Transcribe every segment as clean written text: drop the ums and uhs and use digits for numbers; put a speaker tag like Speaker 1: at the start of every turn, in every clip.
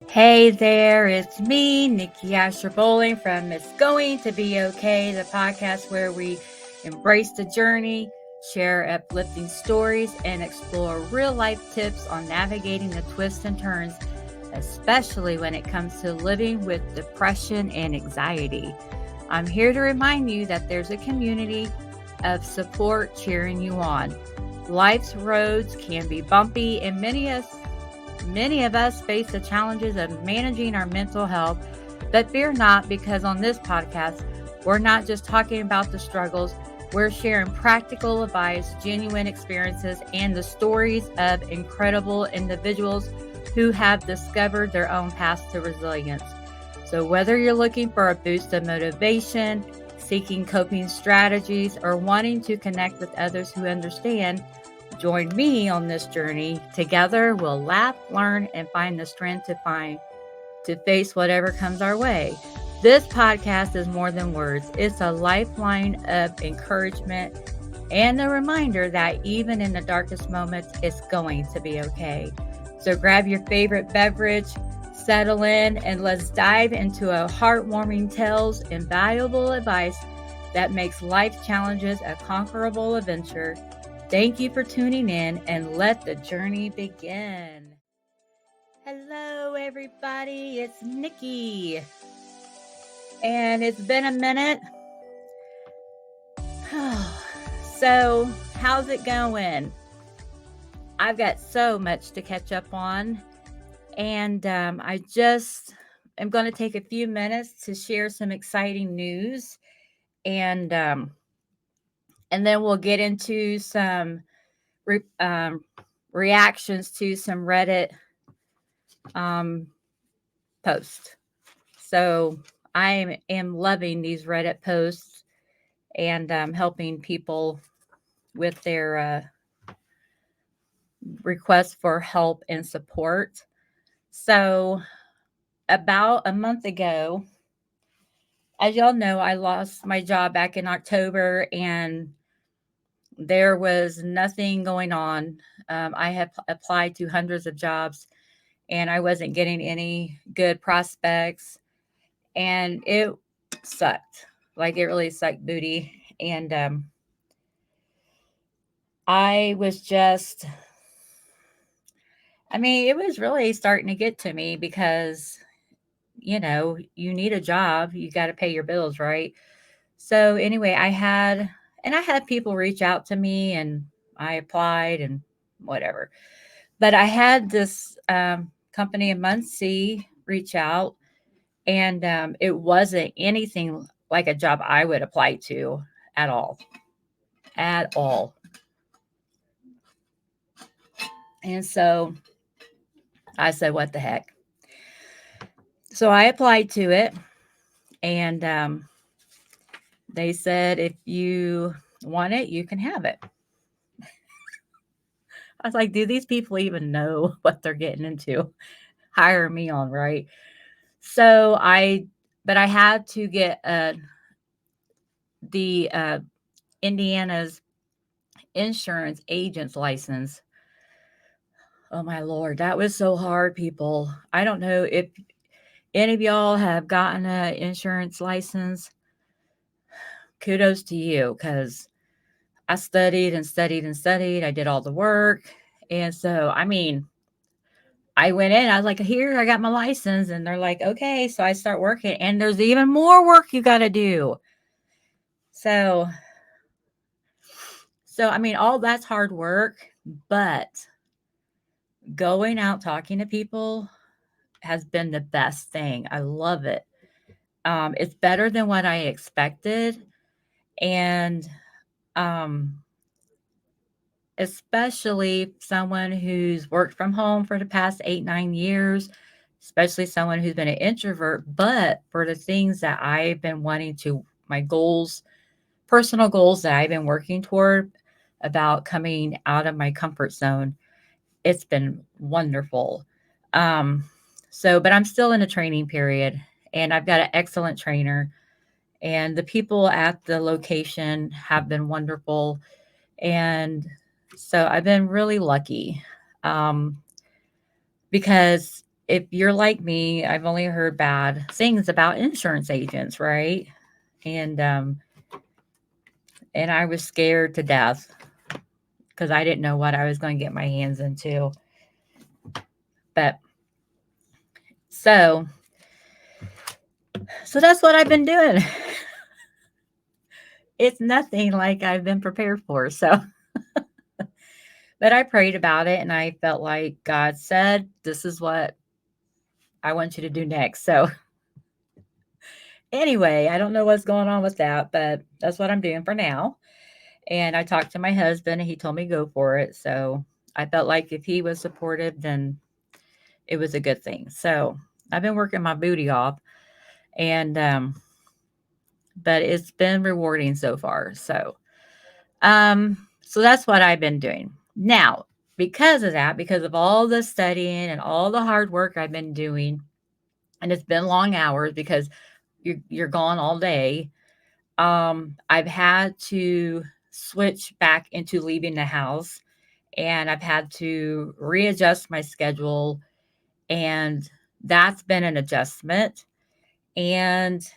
Speaker 1: Hey there, it's me, Nikki Asher Bowling from It's Going to Be Okay, the podcast where we embrace the journey, share uplifting stories, and explore real life tips on navigating the twists and turns, especially when it comes to living with depression and anxiety. I'm here to remind you that there's a community of support cheering you on. Life's roads can be bumpy, and many of us face the challenges of managing our mental health, but fear not, because on this podcast, we're not just talking about the struggles, we're sharing practical advice, genuine experiences, and the stories of incredible individuals who have discovered their own paths to resilience. So whether you're looking for a boost of motivation, seeking coping strategies, or wanting to connect with others who understand, join me on this journey. Together, we'll laugh, learn, and find the strength to face whatever comes our way. This podcast is more than words. It's a lifeline of encouragement and a reminder that even in the darkest moments, it's going to be okay. So grab your favorite beverage, settle in, and let's dive into a heartwarming tales and valuable advice that makes life challenges a conquerable adventure. Thank you for tuning in, and let the journey begin. Hello, everybody. It's Nikki. And it's been a minute. So, how's it going? I've got so much to catch up on. And I just am going to take a few minutes to share some exciting news. And then we'll get into some reactions to some Reddit posts. So I am loving these Reddit posts and helping people with their requests for help and support. So about a month ago, as y'all know, I lost my job back in October, and there was nothing going on. I had applied to hundreds of jobs, and I wasn't getting any good prospects, and it sucked. Like, it really sucked booty. And I was just, it was really starting to get to me because, you need a job, you got to pay your bills, right? So anyway, I had people reach out to me, and I applied and whatever. But I had this company in Muncie reach out, and it wasn't anything like a job I would apply to at all. At all. And so I said, what the heck? So I applied to it, and they said, if you want it, you can have it. I was like, do these people even know what they're getting into? Hire me on, right? But I had to get the Indiana's insurance agent's license. Oh my Lord, that was so hard, people. I don't know if any of y'all have gotten an insurance license. Kudos to you, because I studied and studied and studied. I did all the work. And so, I went in, I was like, here, I got my license. And they're like, okay. So I start working, and there's even more work you got to do. So, all that's hard work, but going out talking to people has been the best thing. I love it. It's better than what I expected. And especially someone who's worked from home for the past 8-9 years, especially someone who's been an introvert, but for the things that I've been wanting to, my goals, personal goals that I've been working toward, about coming out of my comfort zone, it's been wonderful. But I'm still in a training period, and I've got an excellent trainer, and the people at the location have been wonderful. And so I've been really lucky, because if you're like me, I've only heard bad things about insurance agents, right? And and I was scared to death because I didn't know what I was going to get my hands into. But so that's what I've been doing. It's nothing like I've been prepared for. So, but I prayed about it and I felt like God said, this is what I want you to do next. So, anyway, I don't know what's going on with that, but that's what I'm doing for now. And I talked to my husband and he told me go for it. So, I felt like if he was supportive, then it was a good thing. So, I've been working my booty off and but it's been rewarding so far. So that's what I've been doing. Now, because of that, because of all the studying and all the hard work I've been doing, and it's been long hours because you're gone all day. I've had to switch back into leaving the house, and I've had to readjust my schedule, and that's been an adjustment. And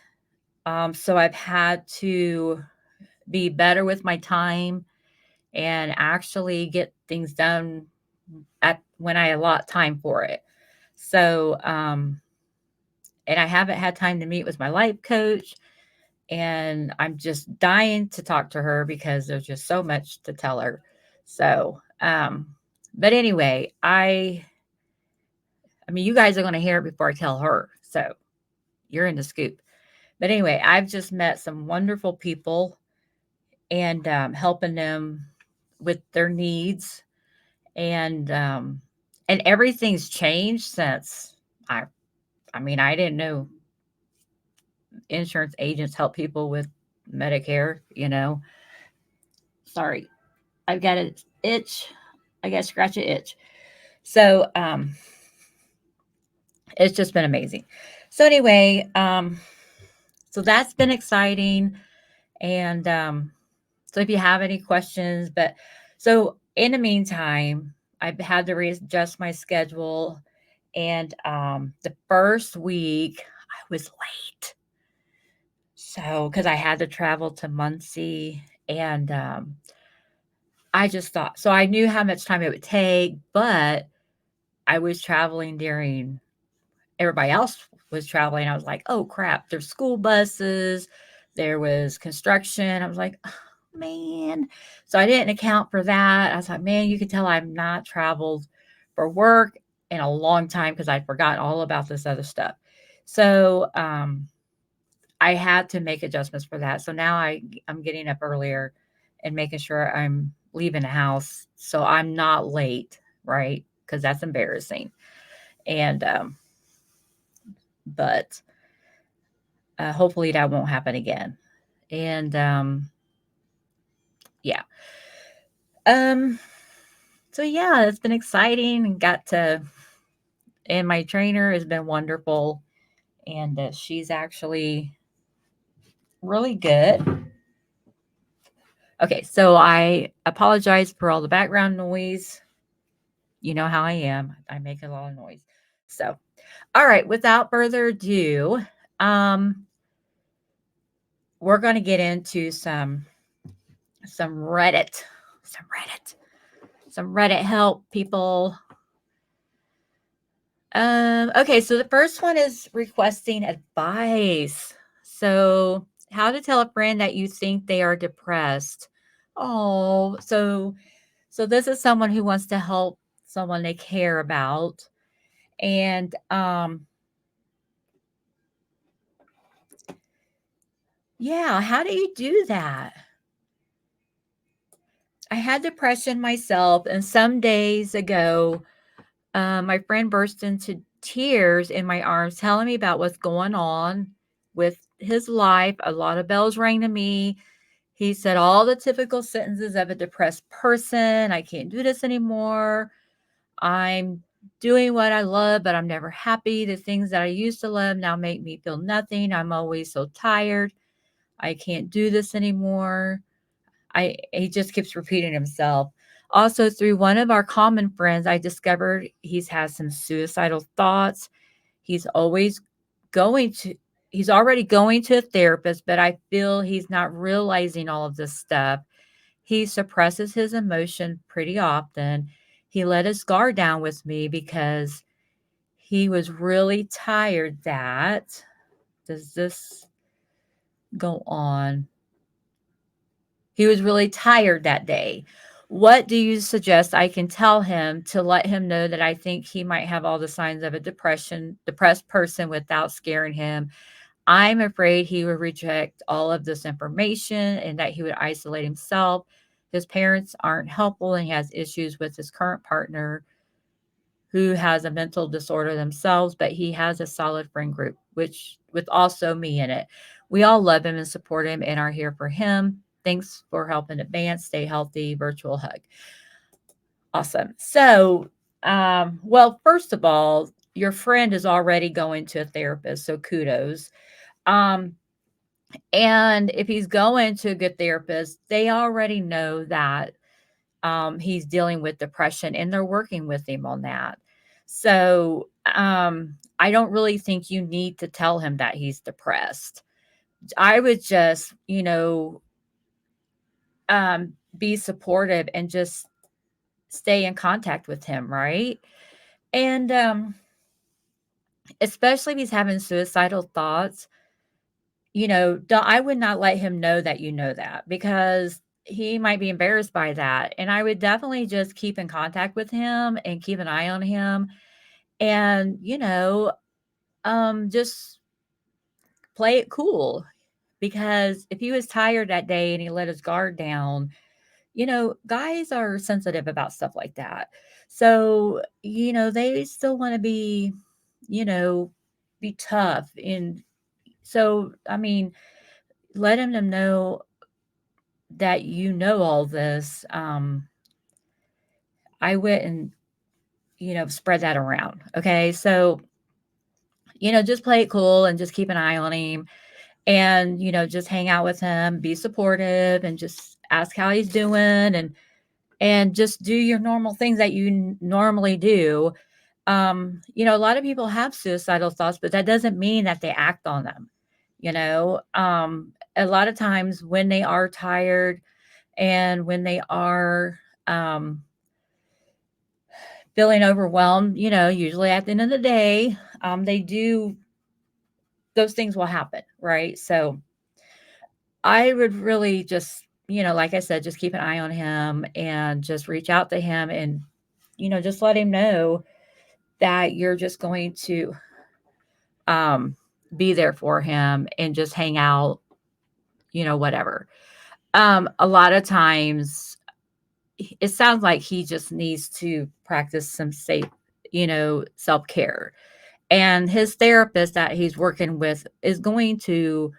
Speaker 1: so I've had to be better with my time and actually get things done at when I allot time for it. So, and I haven't had time to meet with my life coach, and I'm just dying to talk to her because there's just so much to tell her. So, but anyway, I mean, you guys are going to hear it before I tell her. So you're in the scoop. But anyway, I've just met some wonderful people and helping them with their needs and everything's changed since I I mean, I didn't know insurance agents help people with Medicare, you know. Sorry. I've got an itch. I got to scratch an itch. So it's just been amazing. So anyway, so that's been exciting. And so if you have any questions, but so in the meantime, I've had to readjust my schedule. And the first week I was late. So, because I had to travel to Muncie and I just thought, so I knew how much time it would take, but I was traveling during everybody else was traveling. I was like, oh crap, there's school buses, there was construction. I was like, oh, man. So I didn't account for that. I was like, man, you could tell I've not traveled for work in a long time because I'd forgotten all about this other stuff. So I had to make adjustments for that. So now I'm getting up earlier and making sure I'm leaving the house so I'm not late, right? Because that's embarrassing. And but hopefully that won't happen again. And yeah. Um so yeah, it's been exciting and got to and my trainer has been wonderful and she's actually really good. Okay, so I apologize for all the background noise. You know how I am. I make a lot of noise. So, all right, without further ado, um, we're going to get into some Reddit, some Reddit, some Reddit help, people. Okay, so the first one is requesting advice. So, how to tell a friend that you think they are depressed. Oh, so this is someone who wants to help someone they care about. And yeah, how do you do that? I had depression myself, and some days ago, my friend burst into tears in my arms, telling me about what's going on with his life. A lot of bells rang to me. He said all the typical sentences of a depressed person. I can't do this anymore. I'm doing what I love, but I'm never happy. The things that I used to love now make me feel nothing. I'm always so tired. I can't do this anymore. He just keeps repeating himself. Also, through one of our common friends, I discovered he's has some suicidal thoughts. He's always going to he's already going to a therapist, but I feel he's not realizing all of this stuff. He suppresses his emotion pretty often. He let his guard down with me because he was really tired that does this go on? He was really tired that day. What do you suggest I can tell him to let him know that I think he might have all the signs of a depressed person without scaring him? I'm afraid he would reject all of this information and that he would isolate himself. His parents aren't helpful and he has issues with his current partner who has a mental disorder themselves, but he has a solid friend group, which with also me in it. We all love him and support him and are here for him. Thanks for helping advance. Stay healthy. Virtual hug. Awesome. So, well, first of all, your friend is already going to a therapist, so kudos. Um, and if he's going to a good therapist, they already know that he's dealing with depression and they're working with him on that. So I don't really think you need to tell him that he's depressed. I would just, be supportive and just stay in contact with him, right? And especially if he's having suicidal thoughts, I would not let him know that you know that because he might be embarrassed by that. And I would definitely just keep in contact with him and keep an eye on him and, just play it cool. Because if he was tired that day and he let his guard down, guys are sensitive about stuff like that. So, they still want to you know, be tough. And so, I mean, letting them know that you know all this, I went and, spread that around. Okay. So, just play it cool and just keep an eye on him and, just hang out with him, be supportive and just ask how he's doing and just do your normal things that you normally do. A lot of people have suicidal thoughts, but that doesn't mean that they act on them. A lot of times when they are tired and when they are um, feeling overwhelmed, usually at the end of the day, they do, those things will happen, right? So I would really just, like I said, just keep an eye on him and just reach out to him and, just let him know that you're just going to um, be there for him and just hang out, whatever. A lot of times it sounds like he just needs to practice some safe, self-care. And his therapist that he's working with is going to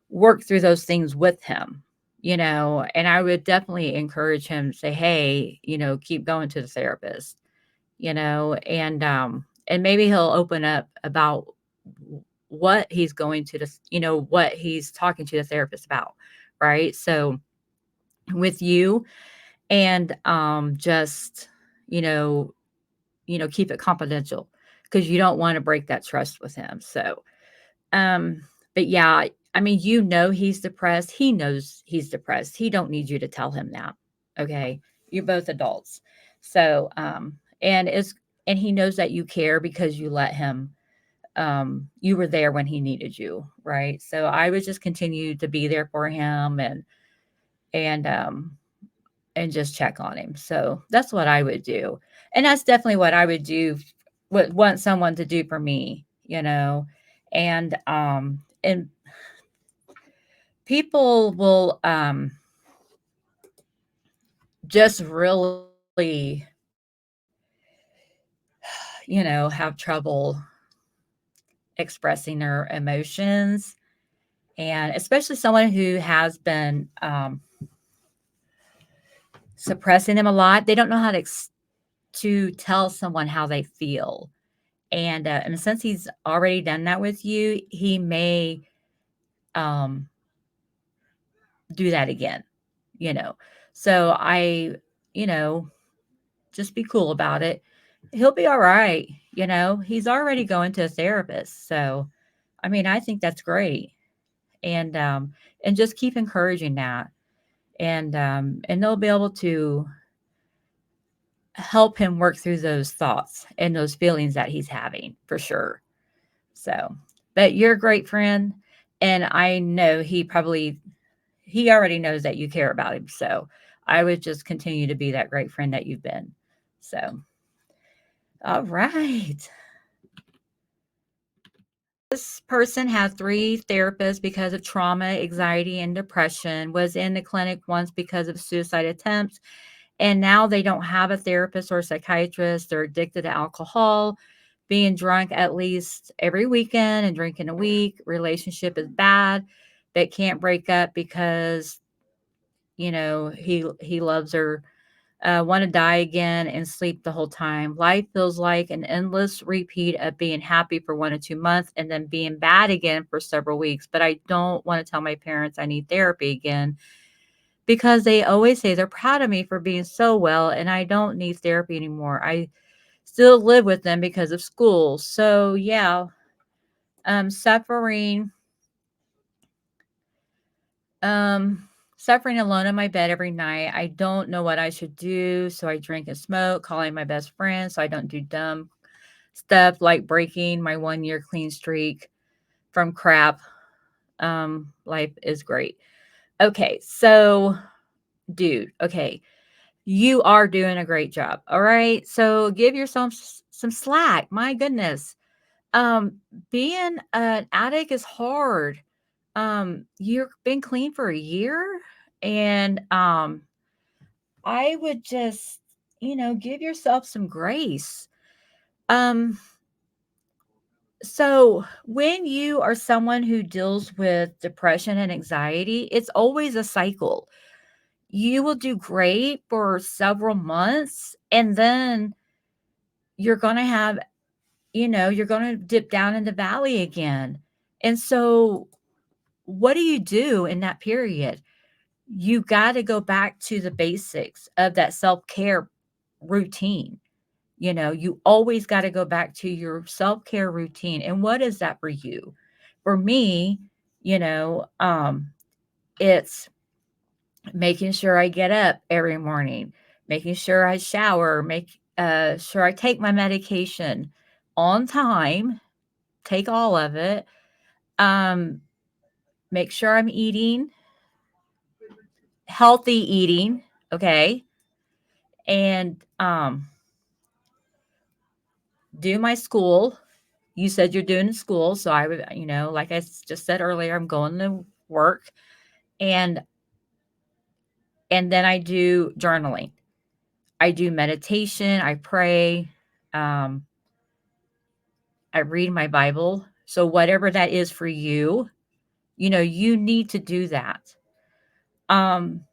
Speaker 1: work through those things with him, and I would definitely encourage him to say, hey, keep going to the therapist, and maybe he'll open up about what he's going to the, what he's talking to the therapist about, right? So with you and just, you know, keep it confidential because you don't want to break that trust with him. So um, but yeah, I mean, he's depressed. He knows he's depressed. He don't need you to tell him that. Okay. You're both adults. So, and he knows that you care because you let him, you were there when he needed you. Right. So I would just continue to be there for him and, um, and just check on him. So that's what I would do. And that's definitely what I would do, what want someone to do for me, and people will just really have trouble expressing their emotions, and especially someone who has been suppressing them a lot. They don't know how to tell someone how they feel, and since he's already done that with you, he may um do that again, you know. So I, you know, just be cool about it. He'll be all right. He's already going to a therapist. So, I mean, I think that's great. And just keep encouraging that. And they'll be able to help him work through those thoughts and those feelings that he's having for sure. So, but you're a great friend. And I know he already knows that you care about him. So I would just continue to be that great friend that you've been. So, all right. This person had 3 therapists because of trauma, anxiety, and depression, was in the clinic once because of suicide attempts, and now they don't have a therapist or psychiatrist. They're addicted to alcohol, being drunk at least every weekend and drinking a week. Relationship is bad, but can't break up because, he loves her. Want to die again and sleep the whole time. Life feels like an endless repeat of being happy for 1 or 2 months and then being bad again for several weeks. But I don't want to tell my parents I need therapy again because they always say they're proud of me for being so well and I don't need therapy anymore. I still live with them because of school. So, yeah, suffering. Suffering alone in my bed every night. I don't know what I should do, so I drink and smoke, calling my best friend so I don't do dumb stuff like breaking my 1-year clean streak from crap. Life is great. Okay, so dude, okay, you are doing a great job. All right, so give yourself some slack. My goodness, um, being an addict is hard. You've been clean for a year, and I would just, give yourself some grace. Um, so when you are someone who deals with depression and anxiety, it's always a cycle. You will do great for several months, and then you're going to have, you're going to dip down in the valley again. And so, what do you do in that period? You got to go back to the basics of that self care routine. You always got to go back to your self care routine. And what is that for you? For me, it's making sure I get up every morning, making sure I shower, make sure I take my medication on time, take all of it. Um, Make sure I'm eating healthy eating, okay? And do my school. You said you're doing school, so I would, like I just said earlier, I'm going to work, and then I do journaling. I do meditation, I pray, um, I read my Bible. So whatever that is for you, you need to do that. Um,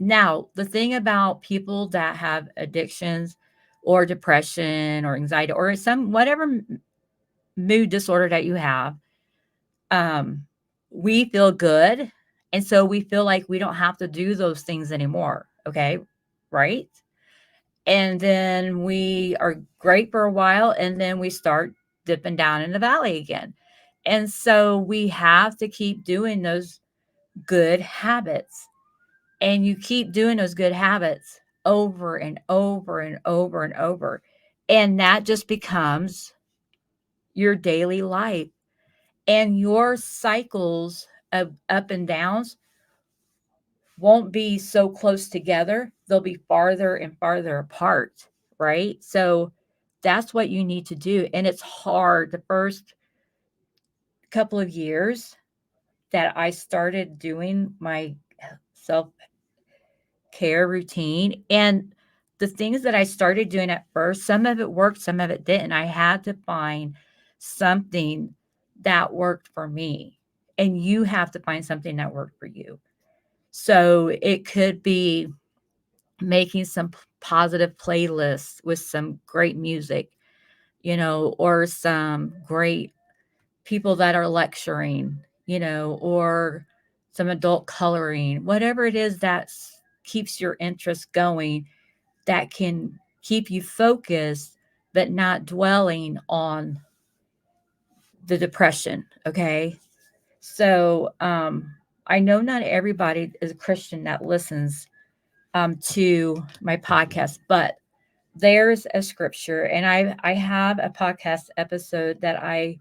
Speaker 1: Now, the thing about people that have addictions or depression or anxiety or some whatever mood disorder that you have, um, we feel good. And so we feel like we don't have to do those things anymore. Okay. Right. And then we are great for a while and then we start dipping down in the valley again. And so we have to keep doing those good habits. And you keep doing those good habits over and over and over and over. And that just becomes your daily life. And your cycles of up and downs won't be so close together. They'll be farther and farther apart, right? So that's what you need to do. And it's hard the first couple of years that I started doing my self care routine. And the things that I started doing at first, some of it worked, some of it didn't. I had to find something that worked for me. And you have to find something that worked for you. So it could be making some positive playlists with some great music, or some great people that are lecturing, or some adult coloring, whatever it is that keeps your interest going, that can keep you focused, but not dwelling on the depression. Okay. So I know not everybody is a Christian that listens to my podcast, but there's a scripture, and I have a podcast episode that I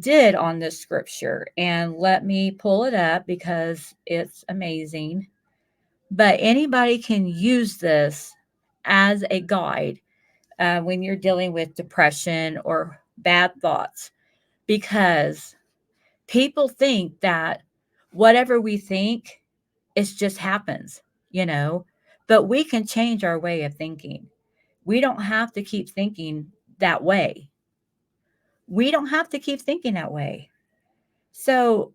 Speaker 1: did on this scripture, and let me pull it up because it's amazing. But anybody can use this as a guide when you're dealing with depression or bad thoughts, because people think that whatever we think, it just happens, you know, but we can change our way of thinking. We don't have to keep thinking that way. We don't have to keep thinking that way. So,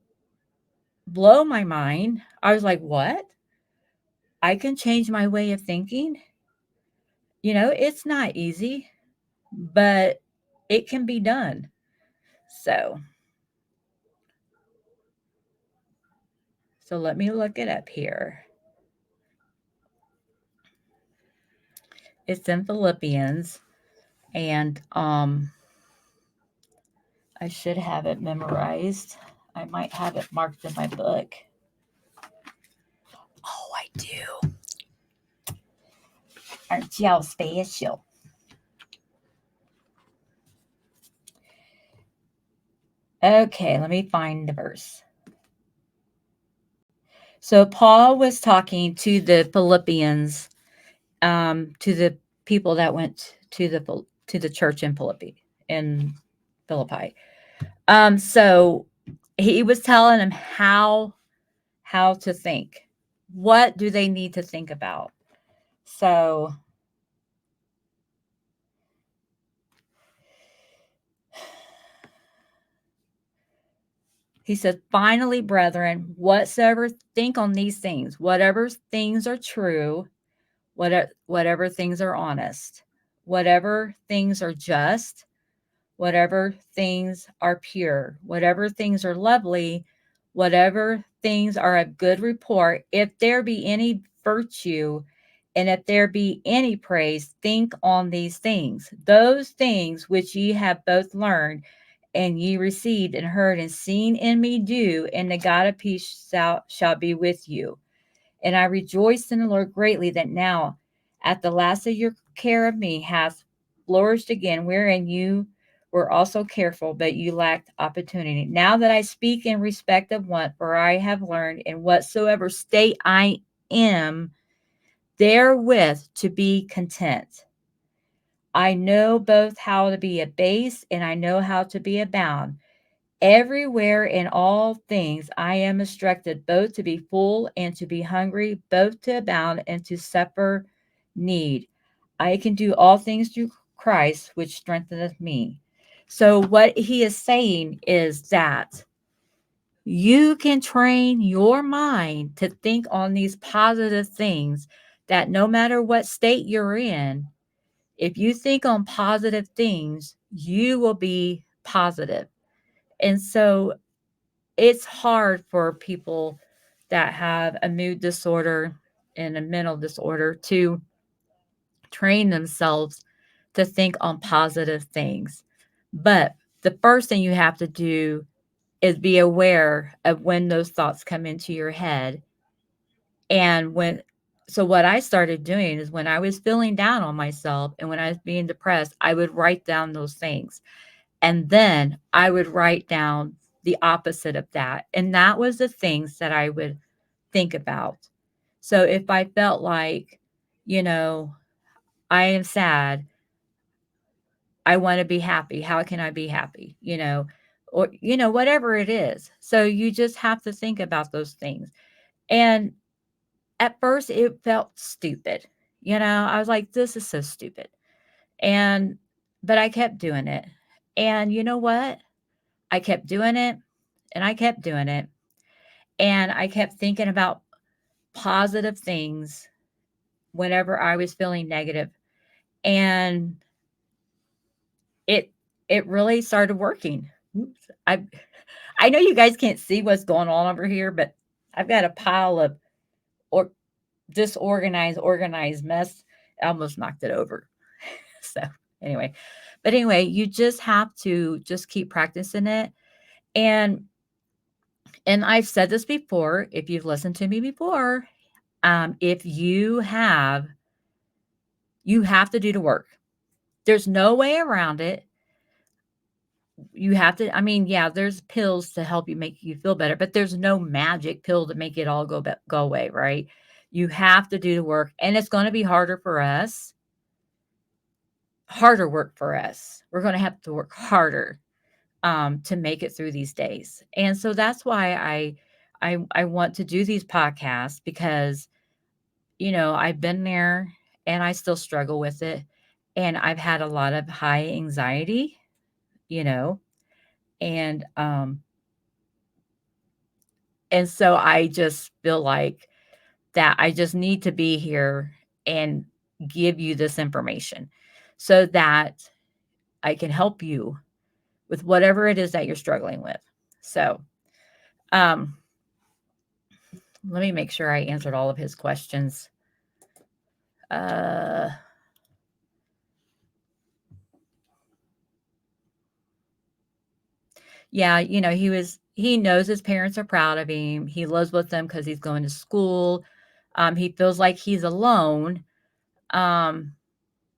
Speaker 1: blow my mind. I was like, what? I can change my way of thinking? You know, it's not easy, but it can be done. So, so let me look it up here. It's in Philippians, and I should have it memorized. I might have it marked in my book. Oh, I do. Aren't y'all special? Okay, let me find the verse. So Paul was talking to the Philippians, to the people that went to the church in Philippi. So he was telling them how to think. What do they need to think about? So he said, finally, brethren, whatsoever think on these things, whatever things are true, whatever things are honest, whatever things are just, whatever things are pure, whatever things are lovely, whatever things are of good report, if there be any virtue, and if there be any praise, think on these things. Those things which ye have both learned and ye received and heard and seen in me do, and the God of peace shall be with you. And I rejoiced in the Lord greatly that now, at the last of your care of me, hath flourished again, wherein you were also careful, but you lacked opportunity. Now that I speak in respect of one, for I have learned in whatsoever state I am, therewith to be content. I know both how to be abased, and I know how to be abound. Everywhere in all things I am instructed both to be full and to be hungry, both to abound and to suffer need. I can do all things through Christ, which strengtheneth me. So, what he is saying is that you can train your mind to think on these positive things, that no matter what state you're in, if you think on positive things, you will be positive. And so it's hard for people that have a mood disorder and a mental disorder to train themselves to think on positive things. But the first thing you have to do is be aware of when those thoughts come into your head. And so what I started doing is when I was feeling down on myself and when I was being depressed, I would write down those things. And then I would write down the opposite of that. And that was the things that I would think about. So if I felt like, you know, I am sad, I want to be happy. How can I be happy? Or, whatever it is. So you just have to think about those things. And at first it felt stupid. I was like, this is so stupid. But I kept doing it. And you know what? I kept doing it and I kept doing it. And I kept thinking about positive things whenever I was feeling negative. And it it really started working. Oops. I know you guys can't see what's going on over here, but I've got a pile of or organized mess almost knocked it over. So anyway, you just have to just keep practicing it. And I've said this before, if you've listened to me before, if you have to do the work. There's no way around it. You have to, I mean, yeah, there's pills to help you make you feel better, but there's no magic pill to make it all go away, right? You have to do the work, and it's going to be harder work for us. We're going to have to work harder to make it through these days. And so that's why I want to do these podcasts, because I've been there and I still struggle with it, and I've had a lot of high anxiety, you know, and so I just feel like that I just need to be here and give you this information so that I can help you with whatever it is that you're struggling with. So, um, let me make sure I answered all of his questions. Uh, yeah, he knows his parents are proud of him. He lives with them because he's going to school. He feels like he's alone. Um,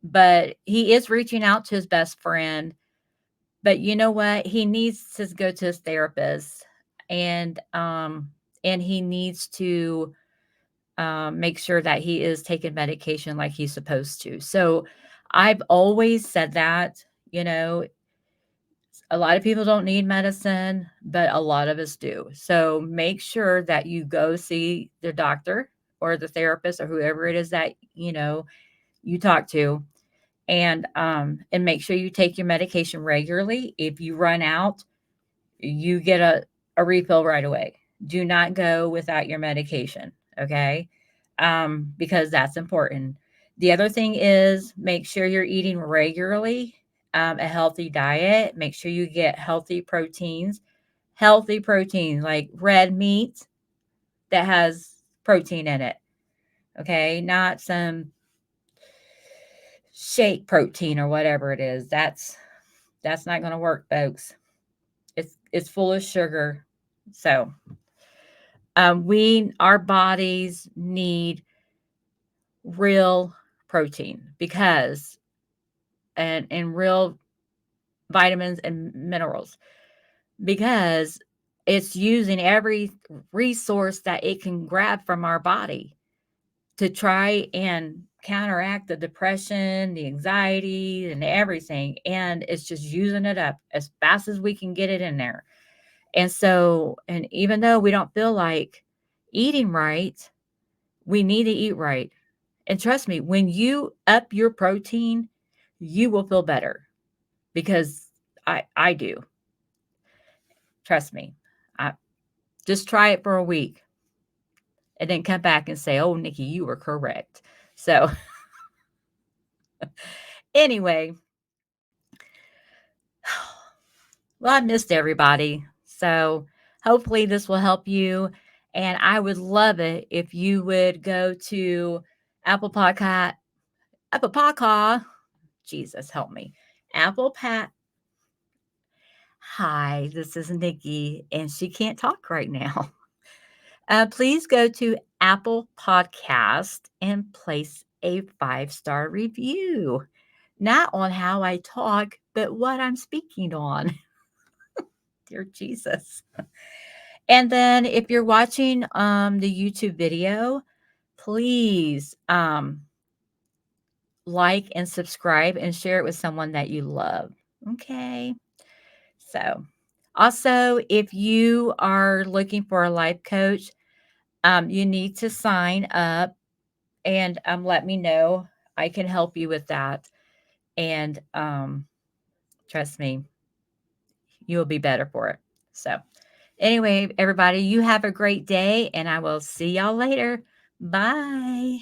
Speaker 1: but he is reaching out to his best friend. But you know what? He needs to go to his therapist, and he needs to make sure that he is taking medication like he's supposed to. So I've always said that, a lot of people don't need medicine, but a lot of us do. So make sure that you go see the doctor or the therapist or whoever it is that, you talk to, and make sure you take your medication regularly. If you run out, you get a refill right away. Do not go without your medication, okay? Because that's important. The other thing is make sure you're eating regularly, a healthy diet. Make sure you get healthy proteins like red meat that has protein in it, okay? Not some shake protein or whatever it is. That's not going to work, folks. It's full of sugar. So, our bodies need real protein, because and real vitamins and minerals, because it's using every resource that it can grab from our body to try and counteract the depression, the anxiety, and everything. And it's just using it up as fast as we can get it in there. And so, and even though we don't feel like eating right, we need to eat right. And trust me, when you up your protein, you will feel better, because I do. Trust me. I just try it for a week and then come back and say, "Oh, Nikki, you were correct." So, anyway, well, I missed everybody. So, hopefully this will help you, and I would love it if you would go to Apple Podcast, Apple Podcast. Jesus, help me. Apple Pat. Hi, this is Nikki, and she can't talk right now. Please go to Apple Podcast and place a 5-star review. Not on how I talk, but what I'm speaking on. Dear Jesus. And then if you're watching the YouTube video, please like and subscribe and share it with someone that you love. Okay. So, also, if you are looking for a life coach, you need to sign up and let me know. I can help you with that. And trust me, you will be better for it. So, anyway, everybody, you have a great day, and I will see y'all later. Bye.